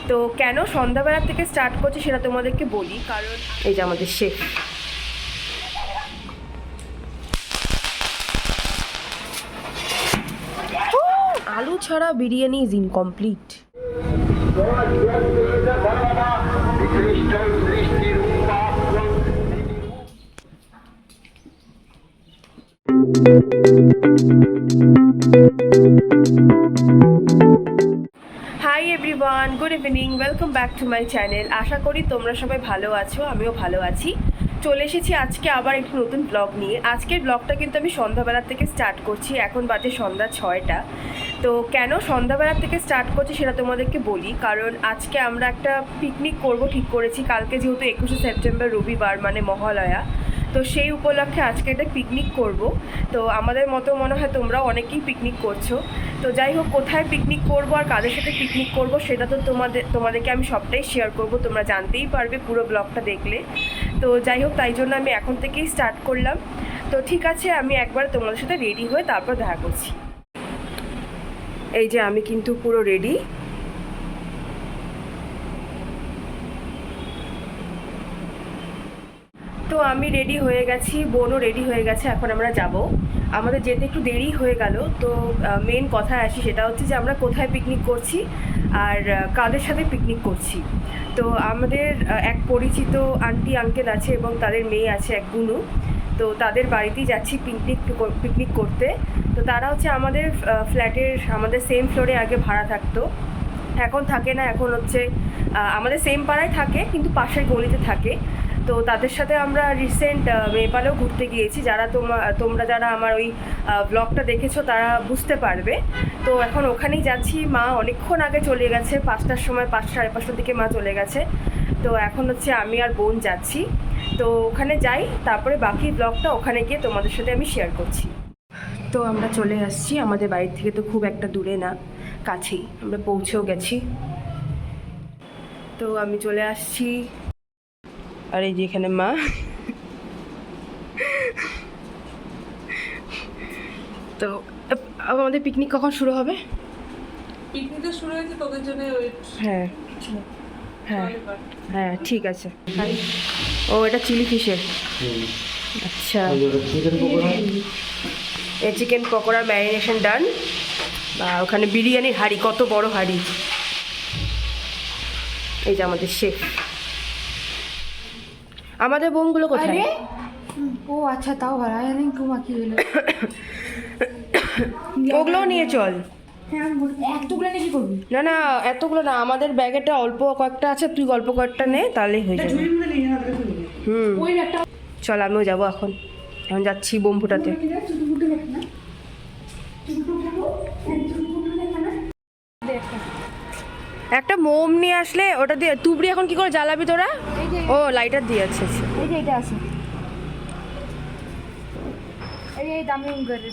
তো কেন সন্ধ্যাবেলা থেকে স্টার্ট করছি সেটা তোমাদেরকে বলি, কারণ এই যে আমাদের শেফ আলু ছাড়া biryani is incomplete. Hi everyone, good evening, welcome back to my channel. আশা করি তোমরা সবাই ভালো আছো, আমিও ভালো আছি। চলে এসেছি আজকে আবার একটি নতুন ব্লগ নিয়ে। আজকের ব্লগটা কিন্তু আমি সন্ধ্যাবেলা থেকে স্টার্ট করছি, এখন বাজে সন্ধ্যা 6টা। তো কেন সন্ধ্যাবেলা থেকে স্টার্ট করছি সেটা তোমাদেরকে বলি, কারণ আজকে আমরা একটা পিকনিক করব ঠিক করেছি। কালকে যেহেতু 21শে সেপ্টেম্বর রবিবার, মানে মহালয়া, তো সেই উপলক্ষে আজকে একটা পিকনিক করব। তো আমাদের মতো মনে হয় তোমরাও অনেকেই পিকনিক করছো। তো যাই হোক, কোথায় পিকনিক করব আর কাদের সাথে পিকনিক করব সেটা তো তোমাদেরকে আমি সবটাই শেয়ার করব, তোমরা জানতেই পারবে পুরো ব্লগটা দেখলে। তো যাই হোক, তাই জন্য আমি এখন থেকেই স্টার্ট করলাম। তো ঠিক আছে, আমি একবার তোমাদের সাথে রেডি হয়ে তারপর দেখা করছি। এই যে আমি কিন্তু পুরো রেডি। তো আমি রেডি হয়ে গেছি, বোনও রেডি হয়ে গেছে, এখন আমরা যাব। আমাদের যেতে একটু দেরি হয়ে গেল। তো মেন কথায় আসি, সেটা হচ্ছে যে আমরা কোথায় পিকনিক করছি আর কাদের সাথে পিকনিক করছি। তো আমাদের এক পরিচিত আন্টি আঙ্কেল আছে এবং তাদের মেয়ে আছে এক বুনু। তো তাদের বাড়িতেই যাচ্ছি পিকনিক করতে। তো তারা হচ্ছে আমাদের ফ্ল্যাটের, আমাদের সেম ফ্লোরে আগে ভাড়া থাকতো, এখন থাকে না। এখন হচ্ছে আমাদের সেম পাড়ায় থাকে কিন্তু পাশের গলিতে থাকে। তো তাদের সাথে আমরা রিসেন্ট নেপালেও ঘুরতে গিয়েছি। তোমরা যারা আমার ওই ব্লগটা দেখেছো তারা বুঝতে পারবে। তো এখন ওখানেই যাচ্ছি। মা অনেকক্ষণ আগে চলে গেছে, 5টার সময়, 5 সাড়ে 5টার দিকে মা চলে গেছে। তো এখন হচ্ছে আমি আর বোন যাচ্ছি। তো ওখানে যাই, তারপরে বাকি ব্লগটা ওখানে গিয়ে তোমাদের সাথে আমি শেয়ার করছি। তো আমরা চলে আসছি, আমাদের বাড়ি থেকে তো খুব একটা দূরে না, কাছেই, আমরা পৌঁছেও গেছি। তো আমি চলে আসছি, আর এই যে এখানে মা। তো আমাদের পিকনিক কখন শুরু হবে? পিকনিক তো শুরু হয়েছে, তোদের জন্য ওয়েট। হ্যাঁ হ্যাঁ হ্যাঁ, ঠিক আছে। ও, এটা চিলি ফিশের। আচ্ছা, এই চিকেন পকোড়া ম্যারিনেশন ডান। বা ওখানে বিরিয়ানির হাঁড়ি, কত বড় হাঁড়ি। এই যে আমাদের শেফ। আমাদের বোমগুলো কোথায়? ও আচ্ছা, তাও ভালো। আমি কুমা কি হলো? ওগুলোও নিয়ে চল। হ্যাঁ, এতগুলো নিয়ে কি করবি? না না, এতগুলো না, আমাদের ব্যাগেটা অল্প কয়েকটা আছে, তুই অল্প কয়েকটা নে, তাহলেই হয়ে যাবে। ওই একটা চল, আমিও যাবো এখন। এখন যাচ্ছি বোম ফুটাতে। একটা মোম নিয়ে আসলে ওটা দিয়ে তুবড়ি এখন কি করে জ্বালাবি তোরা? ও, লাইটার দিয়ে আছে। এই যে এটা আছে, এই দামি ধরে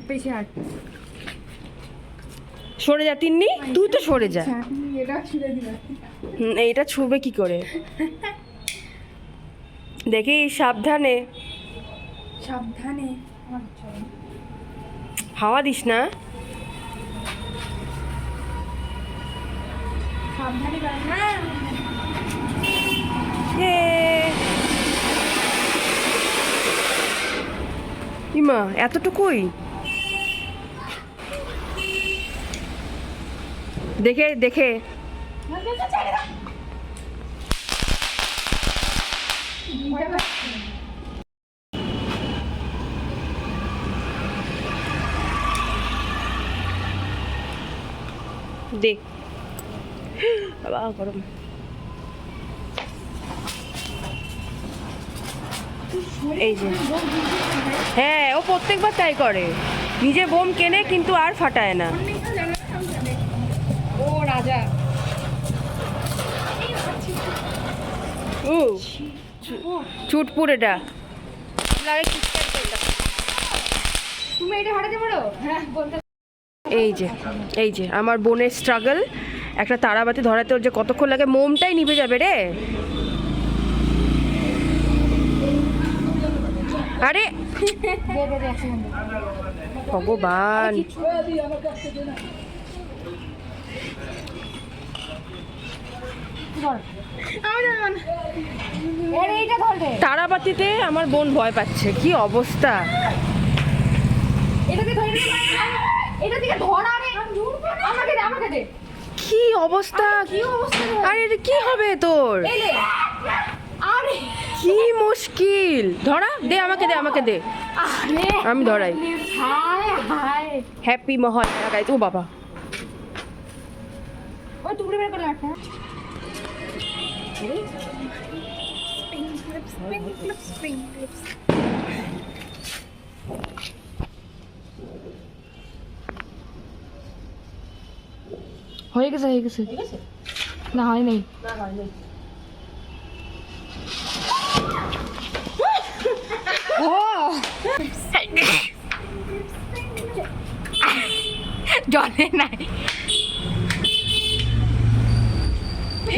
পেছে হাট। সরে যা তিন্নি, তুই তো সরে যা। এটা ছুঁড়ে দিলাম। এইটা ছুঁড়বে কি করে দেখি, সাবধানে। সাবধানে, হাওয়া দিস না। সাবধানে করেন না। ইমা, এতটুকুই? দেখে দেখে দেখ বাবা, গরম। এই যে, হ্যাঁ, ও প্রত্যেকবার তাই করে, নিজে বোম কেনে কিন্তু আর ফাটায় না। ও রাজা। ও চুটপুর, এটা লাগে। তুমি এটা হারাতে পারো? হ্যাঁ, বলতে। এই যে আমার বোনের স্ট্রাগল, একটা তারাবাতি ধরাতে ওর যে কতক্ষণ লাগে, মোমটাই নিভে যাবে রে। আরে ভগবান, ধর এর এইটা ধর রে তারাবাতিতে আমার বোন ভয় পাচ্ছে, কি অবস্থা। এটাকে ধরে এটা থেকে ধর আরে আমাকে দে কি অবস্থা, কি অবস্থা রে? আরে এটা কি হবে তোর, এই লে আরে কি মুশকিল। ধরা দে, আমাকে দে, আরে আমি ধরাই। হায় হায় হ্যাপি মহালয়া গাইজ। ও বাবা, ওই টুকরো বের করে রাখ। হয়ে গেছে না হয় নাই ও জলে নাই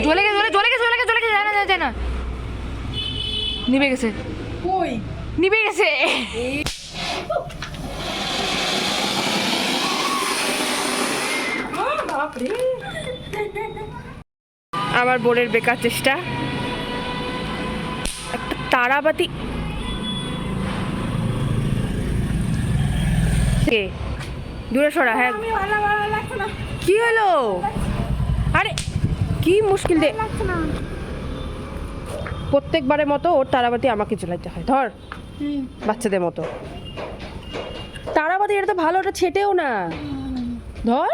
জ্বলে গেছে যায় না নিভে গেছে কই নিভে গেছে আমার বোনের বেকার চেষ্টা। একটা তারাবাতি দূরে সরা। হ্যাঁ কি হলো, আরে কি মুশকিল দে। প্রত্যেকবারের মতো ওর তারাবাতি আমাকে জ্বলাইতে হয়। ধর বাচ্চাদের মতো তারাবাতি, এটা তো ভালো, ওটা ছেটেও না। ধর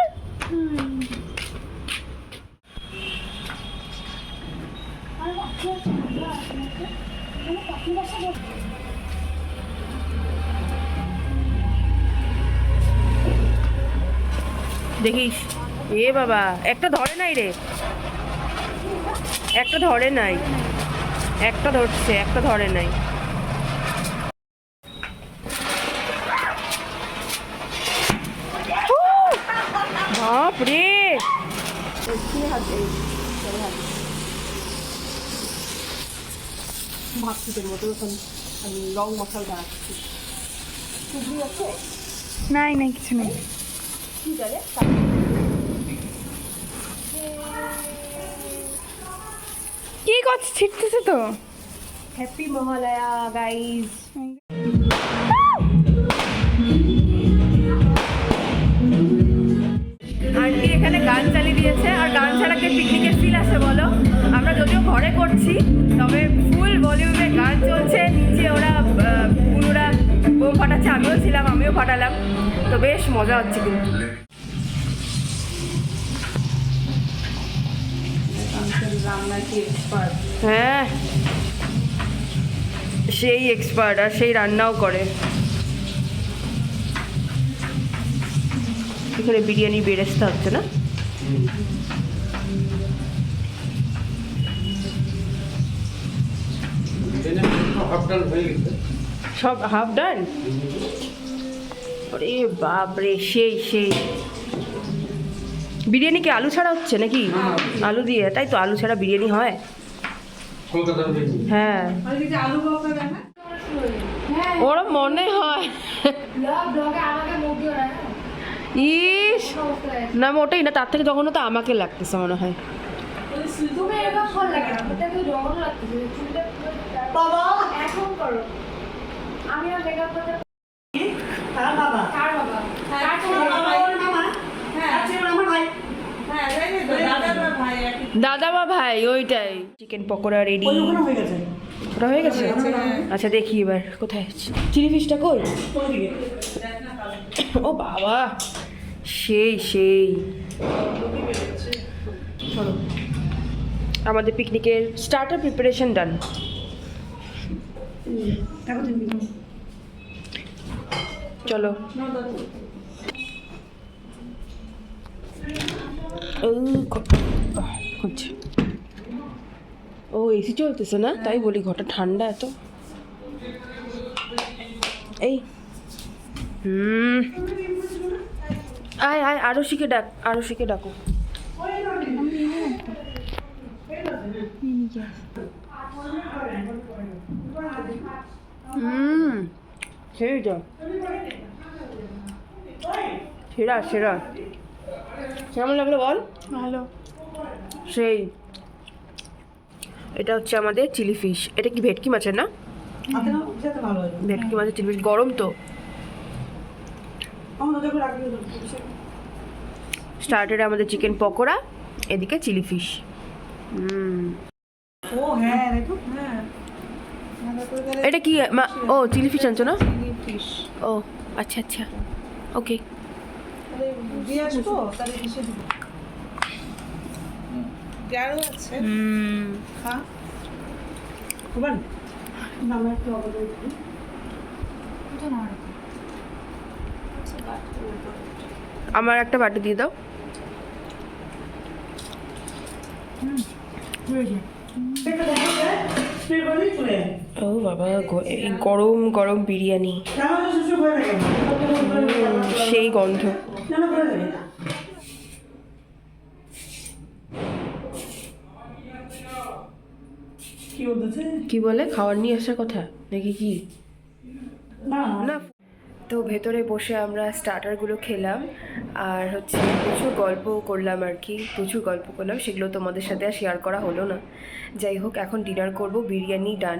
দেখিস। এ বাবা, একটা ধরে নাই রে, একটা ধরে নাই, একটা ধরছে, একটা ধরে নাই। বাপ রে, ভাবছি তোর মতো এখন আমি রং মশলা বানাচ্ছি। নাই কিছু নেই কি করছিস ছিটতেছে তো হ্যাপি মহালয়া গাইজ। আন্টি এখানে গান চালিয়ে দিয়েছে, আর গান ছাড়া কে পিকনিকের ফিল আসে বলো। আমরা যদিও ঘরে করছি, তবে ফুল ভলিউমে গান চলছে, নিচে ওরা পুরোরা বোম ফাটাচ্ছে, আমিও ফাটালাম, তো বেশ মজা হচ্ছে কিন্তু। হ্যাঁ সেই এক্সপার্ট, আর সেই রান্নাও করে। এখানে বিরিয়ানি বেরেস্তা হচ্ছে না? সব হাফ ডান। আরে বাপরে, সেই বিরিয়ানি কি আলু ছাড়া হচ্ছে নাকি? আলু দিয়ে, তাই তো, আলু ছাড়া বিরিয়ানি হয়? হ্যাঁ আলু বাবা না ওরা মনে হয়। ইস না, মোটেই না, তার থেকে যখন তো আমাকে লাগতেছে মনে হয়। দাদা বা ভাই, ওইটাই। চিকেন পকোড়া রেডি, ওটা হয়ে গেছে। আচ্ছা দেখি এবার কোথায় চিলি ফিশটা, কই? ও বাবা, সেই চলো, আমাদের পিকনিকের স্টার্টার প্রিপারেশন ডান। চলো খুঁজছে। ও এসি চলতেছে না, তাই বলি ঘরটা ঠান্ডা এত। এই আয় আরশিকে ডাকো। সেইটা সেরা কেমন লাগলো বল? ভালো সেই এটা হচ্ছে আমাদের চিলি ফিশ। এটা কি ভেটকি মাছের না? ভেটকি মাছের চিলি ফিশ গরম তো। স্টার্টারে আমাদের চিকেন পকোড়া, এদিকে চিলি ফিশ। ও হ্যাঁ দেখো হ্যাঁ এটা কি ও চিলি ফিশ আনছো না? চিলি ফিশ ও আচ্ছা আচ্ছা, ওকে। তাহলে দিয়ে আসবো, তাহলে কিসে দিব? গাঢ় আছে হ্যাঁ কুবান নামে একটু অবদান দিই। এটা না আমার একটা বাটি দিয়ে দাও। ও বাবা, এই গরম গরম বিরিয়ানি, সেই গন্ধ। কি বলে খাবার নিয়ে আসার কথা নাকি কি? না। তো ভেতরে বসে আমরা স্টার্টারগুলো খেলাম আর হচ্ছে প্রচুর গল্প করলাম আর কি, প্রচুর গল্প করলাম, সেগুলো তোমাদের সাথে আর শেয়ার করা হলো না। যাই হোক, এখন ডিনার করব, বিরিয়ানি ডান,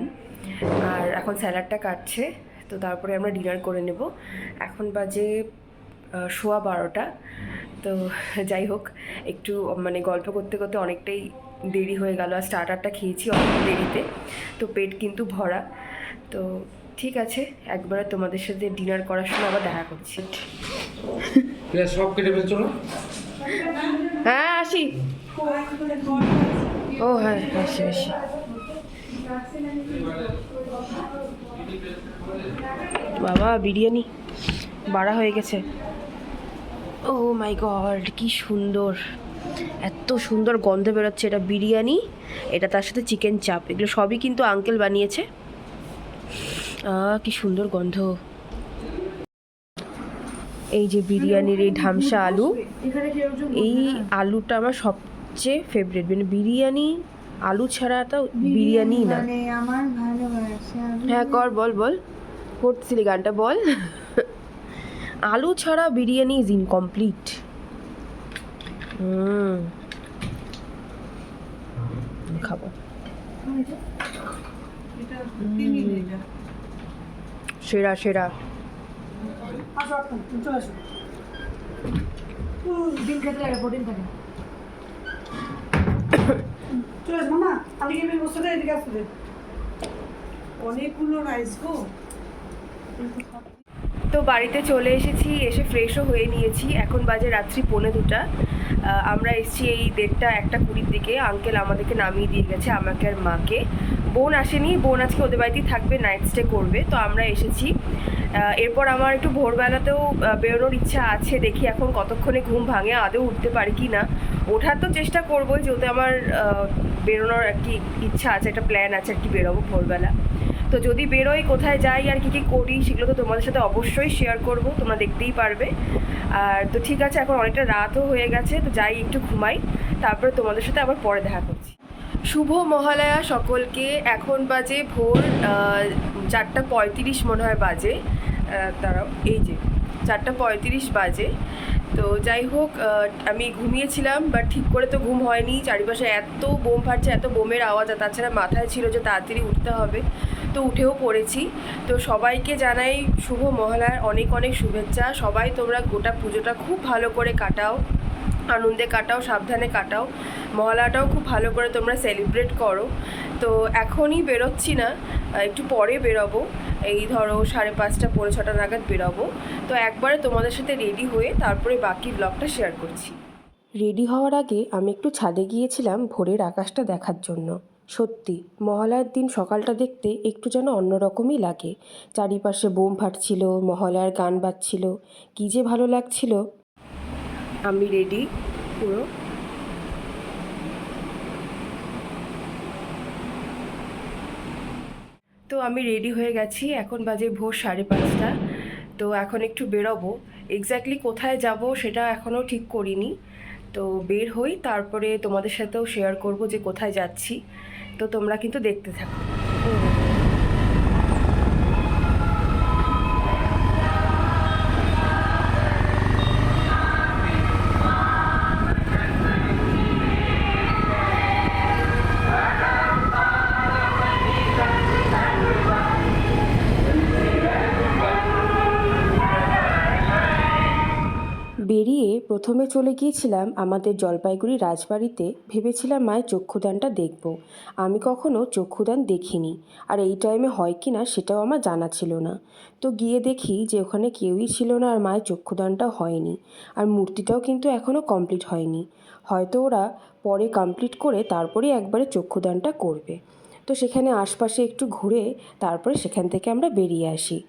আর এখন স্যালাডটা কাটছে, তো তারপরে আমরা ডিনার করে নেব। এখন বাজে 12:15। তো যাই হোক, একটু মানে গল্প করতে করতে অনেকটাই দেরি হয়ে গেল, আর স্টার্টারটা খেয়েছি অনেক দেরিতে, তো পেট কিন্তু ভরা। তো ঠিক আছে, একবারে তোমাদের সাথে ডিনার করার সময় আবার দেখা করছি। সব কেটে ফেলছো না? হ্যাঁ আসি। ও হ্যাঁ আসি আসি। বাবা বিরিয়ানি বাড়া হয়ে গেছে। ও মাই গড, কি সুন্দর, এত সুন্দর গন্ধ বেরোচ্ছে। এটা বিরিয়ানি, এটা তার সাথে চিকেন চাপ, এগুলো সবই কিন্তু আঙ্কেল বানিয়েছে। কি সুন্দর গন্ধ। এই যে বিরিয়ানির এই ঢামসা আলু, এই আলুটা আমার সবচেয়ে ফেভারিট। মানে বিরিয়ানি আলু ছাড়া তো বিরিয়ানি না। আমার ভালোবাসা। হ্যাঁ কর, বল বল, করছিলি গানটা বল। আলু ছাড়া বিরিয়ানি ইজ ইনকমপ্লিট। খাবো এটা তিমি এটা সেরা সেরা। ডিম খেতে লাগে, প্রোটিন থাকে। চলে আসবো না, আমি কি বসে দেয় এদিকে আসতে দে। অনেকগুলো রাইস গো। তো বাড়িতে চলে এসেছি, এসে ফ্রেশও হয়ে নিয়েছি। এখন বাজে রাত্রি 2:45। আমরা এসেছি এই 1:30-1:20 দিকে। আঙ্কেল আমাদেরকে নামিয়ে দিয়ে গেছে, আমাকে আর মাকে। বোন আসেনি, বোন আজকে ওদের বাড়িতেই থাকবে, নাইট স্টে করবে। তো আমরা এসেছি। এরপর আমার একটু ভোরবেলাতেও বেরোনোর ইচ্ছা আছে, দেখি এখন কতক্ষণে ঘুম ভাঙে, আদৌ উঠতে পারি কি না। ওঠার তো চেষ্টা করবোই, যেহেতু আমার বেরোনোর একটি ইচ্ছা আছে, একটা প্ল্যান আছে আর কি, বেরোবো ভোরবেলা। তো যদি বেরোই, কোথায় যাই আর কী কী করি, সেগুলো তো তোমাদের সাথে অবশ্যই শেয়ার করব, তোমরা দেখতেই পারবে। আর তো ঠিক আছে, এখন অনেকটা রাতও হয়ে গেছে, তো যাই একটু ঘুমাই, তারপরে তোমাদের সাথে আবার পরে দেখা করছি। শুভ মহালয়া সকলকে। এখন বাজে ভোর 4:35 মনে হয় বাজে। তারাও এই যে 4:35 বাজে। তো যাই হোক, আমি ঘুমিয়েছিলাম, বাট ঠিক করে তো ঘুম হয়নি। চারিপাশে এত বোম ফাটছে, এত বোমের আওয়াজ, আর তাছাড়া মাথায় ছিল যে তাড়াতাড়ি উঠতে হবে, তো উঠেও পড়েছি। তো সবাইকে জানাই শুভ মহালয়ার অনেক অনেক শুভেচ্ছা। সবাই তোমরা গোটা পুজোটা খুব ভালো করে কাটাও, আনন্দে কাটাও, সাবধানে কাটাও। মহালয়াটাও খুব ভালো করে তোমরা সেলিব্রেট করো। তো এখনই বেরোচ্ছি না, একটু পরে বেরোবো, এই ধরো 5:30 পৌনে 6টা নাগাদ বেরোবো। তো একবারে তোমাদের সাথে রেডি হয়ে তারপরে বাকি ব্লগটা শেয়ার করছি। রেডি হওয়ার আগে আমি একটু ছাদে গিয়েছিলাম ভোরের আকাশটা দেখার জন্য। সত্যি মহালয়ার দিন সকালটা দেখতে একটু যেন অন্যরকমই লাগে। চারিপাশে বোম ফাটছিল, মহালয়ার গান বাজছিল, কী যে ভালো লাগছিল। আমি রেডি পুরো। তো আমি রেডি হয়ে গেছি, এখন বাজে ভোর 5:30। তো এখন একটু বেরোবো, এক্স্যাক্টলি কোথায় যাব সেটা এখনও ঠিক করিনি। তো বের হই, তারপরে তোমাদের সাথেও শেয়ার করব যে কোথায় যাচ্ছি। তো তোমরা কিন্তু দেখতে থাকো। প্রথমে চলে গিয়েছিলাম আমাদের জলপাইগুড়ি রাজবাড়িতে। ভেবেছিলাম মায়ের চক্ষুদানটা দেখব। আমি কখনো চক্ষুদান দেখিনি, আর এই টাইমে হয় কি না সেটাও আমার জানা ছিল না। তো গিয়ে দেখি যে ওখানে কেউই ছিল না, আর মায়ের চক্ষুদানটাও হয়নি। আর মূর্তিটাও কিন্তু এখনও কমপ্লিট হয়নি। হয়তো ওরা পরে কমপ্লিট করে তারপরেই একবারে চক্ষুদানটা করবে। তো সেখানে আশপাশে একটু ঘুরে তারপরে সেখান থেকে আমরা বেরিয়ে আসি।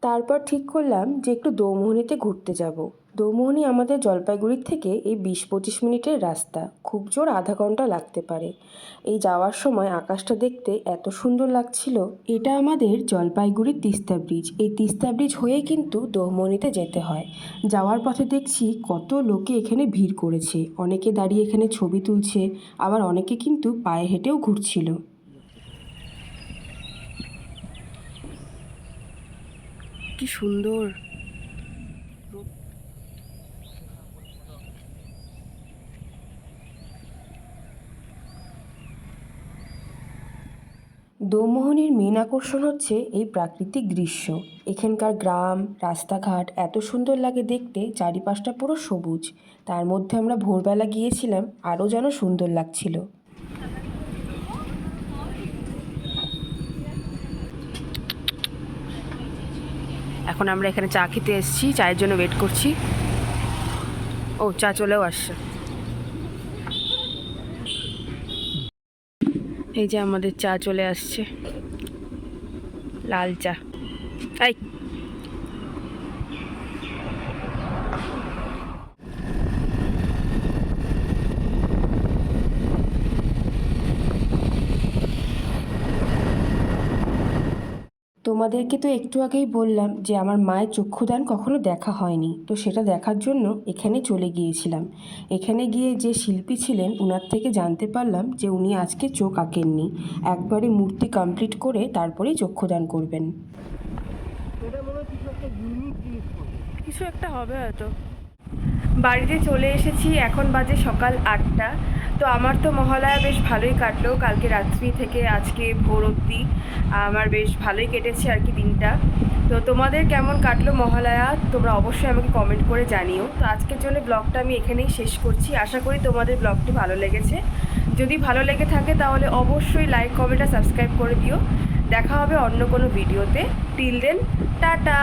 তারপর ঠিক করলাম যে একটু দৌমোহনীতে ঘুরতে যাব। দৌমোহনী আমাদের জলপাইগুড়ির থেকে এই 20-25 মিনিটের রাস্তা, খুব জোর আধা ঘন্টা লাগতে পারে। এই যাওয়ার সময় আকাশটা দেখতে এত সুন্দর লাগছিল। এটা আমাদের জলপাইগুড়ির তিস্তা ব্রিজ। এই তিস্তা ব্রিজ হয়েই কিন্তু দৌমোহনীতে যেতে হয়। যাওয়ার পথে দেখছি কত লোকে এখানে ভিড় করেছে, অনেকে দাঁড়িয়ে এখানে ছবি তুলছে, আবার অনেকে কিন্তু পায়ে হেঁটেও ঘুরছিল। কি সুন্দর! দৌমোহনীর মেন আকর্ষণ হচ্ছে এই প্রাকৃতিক দৃশ্য। এখানকার গ্রাম, রাস্তাঘাট এত সুন্দর লাগে দেখতে, চারিপাশটা পুরো সবুজ। তার মধ্যে আমরা ভোরবেলা গিয়েছিলাম, আরও যেন সুন্দর লাগছিল। এখন আমরা এখানে চা খেতে এসেছি, চায়ের জন্য ওয়েট করছি। ও, চা চলেও আসছে। এই যে আমাদের চা চলে আসছে, লাল চা। এই তোমাদেরকে তো একটু আগেই বললাম যে আমার মায়ের চক্ষুদান কখনো দেখা হয়নি, তো সেটা দেখার জন্য এখানে চলে গিয়েছিলাম। এখানে গিয়ে যে শিল্পী ছিলেন ওনার থেকে জানতে পারলাম যে উনি আজকে চোখ আঁকেননি, একবারে মূর্তি কমপ্লিট করে তারপরেই চক্ষুদান করবেন। কিছু একটা হবে হয়তো। বাড়িতে চলে এসেছি, এখন বাজে সকাল 8টা। তো আমার তো মহালয়া বেশ ভালোই কাটলো, কালকে রাত্রি থেকে আজকে ভোর অবধি আমার বেশ ভালোই কেটেছে আর কি দিনটা। তো তোমাদের কেমন কাটলো মহালয়া তোমরা অবশ্যই আমাকে কমেন্ট করে জানিও। তো আজকের জন্য ব্লগটা আমি এখানেই শেষ করছি। আশা করি তোমাদের ব্লগটি ভালো লেগেছে। যদি ভালো লেগে থাকে তাহলে অবশ্যই লাইক, কমেন্ট আর সাবস্ক্রাইব করে দিও। দেখা হবে অন্য কোনো ভিডিওতে। Till then, tata.